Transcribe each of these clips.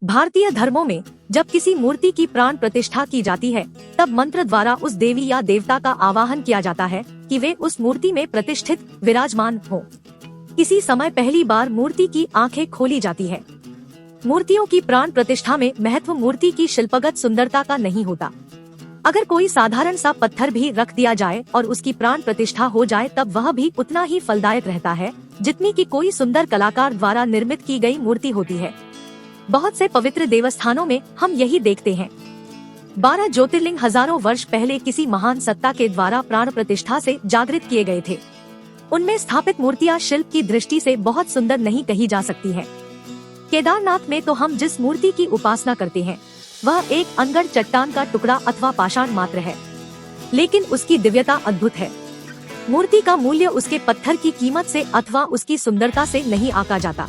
भारतीय धर्मों में जब किसी मूर्ति की प्राण प्रतिष्ठा की जाती है तब मंत्र द्वारा उस देवी या देवता का आवाहन किया जाता है कि वे उस मूर्ति में प्रतिष्ठित विराजमान हो। किसी समय पहली बार मूर्ति की आंखें खोली जाती है। मूर्तियों की प्राण प्रतिष्ठा में महत्व मूर्ति की शिल्पगत सुंदरता का नहीं होता। अगर कोई साधारण सा पत्थर भी रख दिया जाए और उसकी प्राण प्रतिष्ठा हो जाए तब वह भी उतना ही फलदायक रहता है जितनी कि कोई सुंदर कलाकार द्वारा निर्मित की गई मूर्ति होती है। बहुत से पवित्र देवस्थानों में हम यही देखते हैं। 12 ज्योतिर्लिंग हजारों वर्ष पहले किसी महान सत्ता के द्वारा प्राण प्रतिष्ठा से जागृत किए गए थे। उनमें स्थापित मूर्तियां शिल्प की दृष्टि से बहुत सुंदर नहीं कही जा सकती हैं। केदारनाथ में तो हम जिस मूर्ति की उपासना करते हैं वह एक अनगढ़ चट्टान का टुकड़ा अथवा पाषाण मात्र है, लेकिन उसकी दिव्यता अद्भुत है। मूर्ति का मूल्य उसके पत्थर की कीमत से अथवा उसकी सुंदरता से नहीं आंका जाता।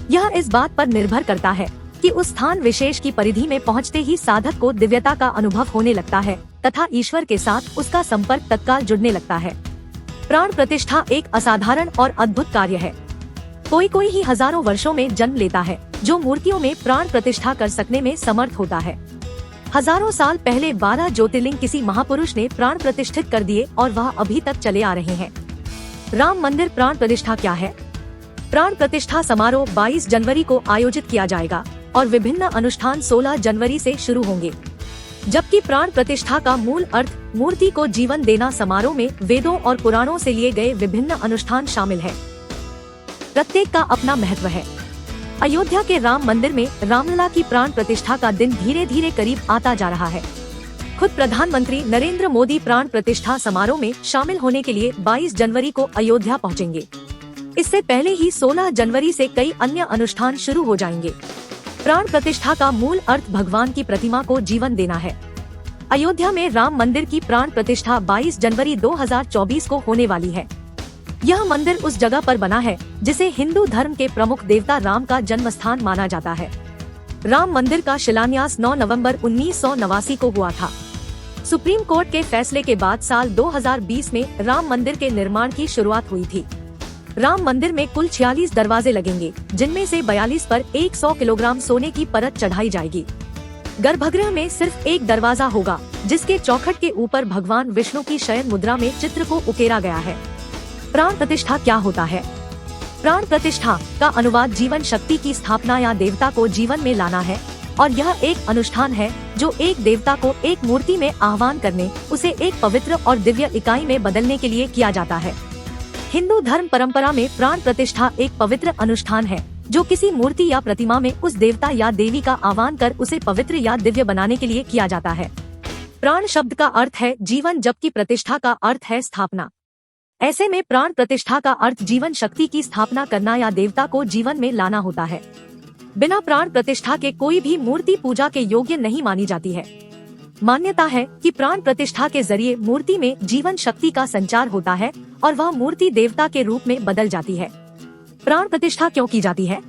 यह इस बात पर निर्भर करता है कि उस स्थान विशेष की परिधि में पहुंचते ही साधक को दिव्यता का अनुभव होने लगता है तथा ईश्वर के साथ उसका संपर्क तत्काल जुड़ने लगता है। प्राण प्रतिष्ठा एक असाधारण और अद्भुत कार्य है। कोई ही हजारों वर्षों में जन्म लेता है जो मूर्तियों में प्राण प्रतिष्ठा कर सकने में समर्थ होता है। हजारों साल पहले 12 ज्योतिर्लिंग किसी महापुरुष ने प्राण प्रतिष्ठित कर दिए और वह अभी तक चले आ रहे हैं। राम मंदिर प्राण प्रतिष्ठा क्या है? प्राण प्रतिष्ठा समारोह 22 जनवरी को आयोजित किया जाएगा और विभिन्न अनुष्ठान 16 जनवरी से शुरू होंगे। जबकि प्राण प्रतिष्ठा का मूल अर्थ मूर्ति को जीवन देना, समारोह में वेदों और पुराणों से लिए गए विभिन्न अनुष्ठान शामिल है। प्रत्येक का अपना महत्व है। अयोध्या के राम मंदिर में रामलला की प्राण प्रतिष्ठा का दिन धीरे धीरे करीब आता जा रहा है। खुद प्रधानमंत्री नरेंद्र मोदी प्राण प्रतिष्ठा समारोह में शामिल होने के लिए 22 जनवरी को अयोध्या पहुंचेंगे। इससे पहले ही 16 जनवरी से कई अन्य अनुष्ठान शुरू हो जाएंगे। प्राण प्रतिष्ठा का मूल अर्थ भगवान की प्रतिमा को जीवन देना है। अयोध्या में राम मंदिर की प्राण प्रतिष्ठा 22 जनवरी 2024 को होने वाली है। यह मंदिर उस जगह पर बना है जिसे हिंदू धर्म के प्रमुख देवता राम का जन्म स्थान माना जाता है। राम मंदिर का शिलान्यास 9 नवंबर 1989 को हुआ था। सुप्रीम कोर्ट के फैसले के बाद साल 2020 में राम मंदिर के निर्माण की शुरुआत हुई थी। राम मंदिर में कुल 46 दरवाजे लगेंगे, जिनमें से 42 पर 100 किलोग्राम सोने की परत चढ़ाई जाएगी। गर्भगृह में सिर्फ एक दरवाजा होगा जिसके चौखट के ऊपर भगवान विष्णु की शयन मुद्रा में चित्र को उकेरा गया है। प्राण प्रतिष्ठा क्या होता है? प्राण प्रतिष्ठा का अनुवाद जीवन शक्ति की स्थापना या देवता को जीवन में लाना है और यह एक अनुष्ठान है जो एक देवता को एक मूर्ति में आह्वान करने, उसे एक पवित्र और दिव्य इकाई में बदलने के लिए किया जाता है। हिंदू धर्म परंपरा में प्राण प्रतिष्ठा एक पवित्र अनुष्ठान है जो किसी मूर्ति या प्रतिमा में उस देवता या देवी का आह्वान कर उसे पवित्र या दिव्य बनाने के लिए किया जाता है। प्राण शब्द का अर्थ है जीवन, जबकि प्रतिष्ठा का अर्थ है स्थापना। ऐसे में प्राण प्रतिष्ठा का अर्थ जीवन शक्ति की स्थापना करना या देवता को जीवन में लाना होता है। बिना प्राण प्रतिष्ठा के कोई भी मूर्ति पूजा के योग्य नहीं मानी जाती है। मान्यता है कि प्राण प्रतिष्ठा के जरिए मूर्ति में जीवन शक्ति का संचार होता है और वह मूर्ति देवता के रूप में बदल जाती है। प्राण प्रतिष्ठा क्यों की जाती है?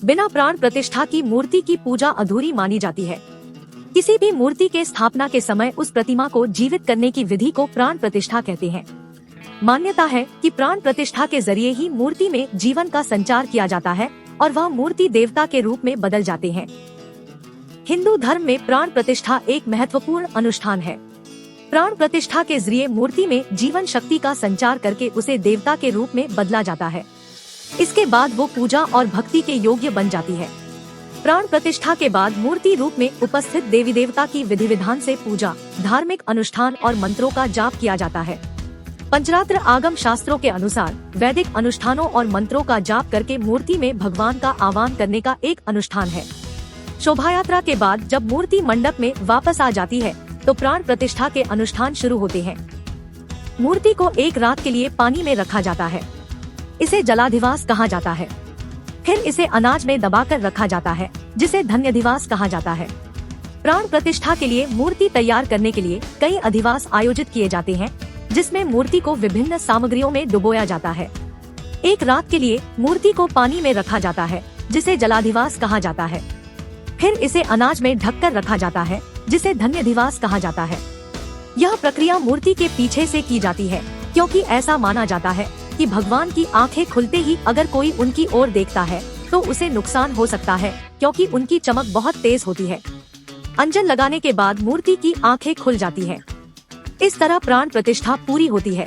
बिना प्राण प्रतिष्ठा की मूर्ति की पूजा अधूरी मानी जाती है। किसी भी मूर्ति के स्थापना के समय उस प्रतिमा को जीवित करने की विधि को प्राण प्रतिष्ठा कहते हैं। मान्यता है कि प्राण प्रतिष्ठा के जरिए ही मूर्ति में जीवन का संचार किया जाता है और वह मूर्ति देवता के रूप में बदल जाते हैं। हिंदू धर्म में प्राण प्रतिष्ठा एक महत्वपूर्ण अनुष्ठान है। प्राण प्रतिष्ठा के जरिए मूर्ति में जीवन शक्ति का संचार करके उसे देवता के रूप में बदला जाता है। इसके बाद वो पूजा और भक्ति के योग्य बन जाती है। प्राण प्रतिष्ठा के बाद मूर्ति रूप में उपस्थित देवी देवता की विधि विधान से पूजा, धार्मिक अनुष्ठान और मंत्रों का जाप किया जाता है। पंचरात्र आगम शास्त्रों के अनुसार वैदिक अनुष्ठानों और मंत्रों का जाप करके मूर्ति में भगवान का आह्वान करने का एक अनुष्ठान है। शोभा यात्रा के बाद जब मूर्ति मंडप में वापस आ जाती है तो प्राण प्रतिष्ठा के अनुष्ठान शुरू होते हैं। मूर्ति को एक रात के लिए पानी में रखा जाता है। इसे जलाधिवास कहा जाता है। फिर इसे अनाज में दबाकर रखा जाता है जिसे धन्यधिवास कहा जाता है। प्राण प्रतिष्ठा के लिए मूर्ति तैयार करने के लिए कई अधिवास आयोजित किए जाते हैं जिसमें मूर्ति को विभिन्न सामग्रियों में डुबोया जाता है। एक रात के लिए मूर्ति को पानी में रखा जाता है जिसे जलाधिवास कहा जाता है। फिर इसे अनाज में ढककर रखा जाता है जिसे धन्यधिवास कहा जाता है। यह प्रक्रिया मूर्ति के पीछे से की जाती है क्योंकि ऐसा माना जाता है कि भगवान की आंखें खुलते ही अगर कोई उनकी ओर देखता है तो उसे नुकसान हो सकता है, क्योंकि उनकी चमक बहुत तेज होती है। अंजन लगाने के बाद मूर्ति की आंखें खुल जाती है। इस तरह प्राण प्रतिष्ठा पूरी होती है।